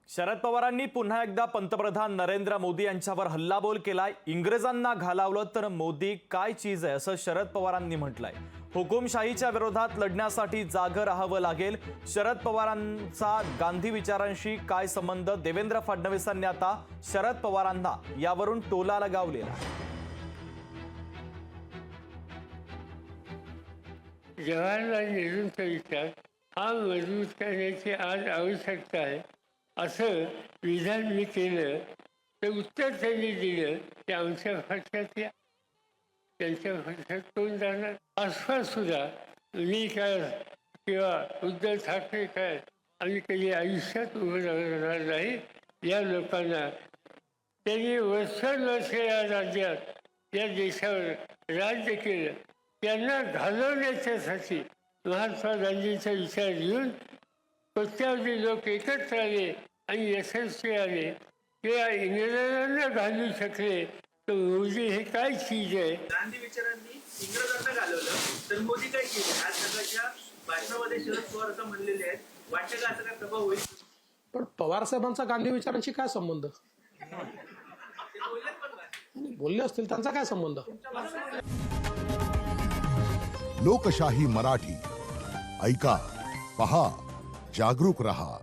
शरद पवारांनी पुन्हा एकदा पंतप्रधान नरेंद्र मोदी यांच्यावर हल्लाबोल केलाय। इंग्रजांना घालावलं तर मोदी काय चीज आहे असं शरद पवारांनी म्हटलंय। हुकुमशाहीच्या विरोधात लढण्यासाठी जागं राहावं लागेल। शरद पवारांचा गांधी विचारांशी काय संबंध? देवेंद्र फडणवीसांनी आता शरद पवारांना यावरून टोला लगावलेला। जवाहरलाल नेहरूंचा विचार हा मजबूत करण्याची आज आवश्यकता आहे असं विधान मी केलं तर उत्तर त्यांनी दिलं ते आमच्या पक्षात या, त्यांच्या पक्षात कोण जाणार? आसपास सुद्धा मी काय किंवा उद्धव ठाकरे काय आम्ही कधी आयुष्यात उभं राहणार नाही। या लोकांना त्यांनी वर्षानुवर्ष या राज्यात या देशावर राज्य केलं, त्यांना घालवण्याच्यासाठी महात्मा गांधींचा विचार घेऊन कोट्यावधी लोक एकत्र आले आणि यशस्वी आले किंवा इंग्रजांना घालू शकले तर मोदी हे काय चीज आहे? गांधी विचारांनी इंग्रजांना घालवलं तर मोदी काय केलं? आज सकाळच्या भाषणामध्ये शरद पवार असं म्हणलेले आहेत, वाटतं का असं काय प्रभाव होईल? पण पवार साहेबांचा गांधी विचारांशी काय संबंध? ते बोललेत पण काय? बोलले असतील, त्यांचा काय संबंध? लोकशाही मराठी ऐका, पहा, जागरूक रहा।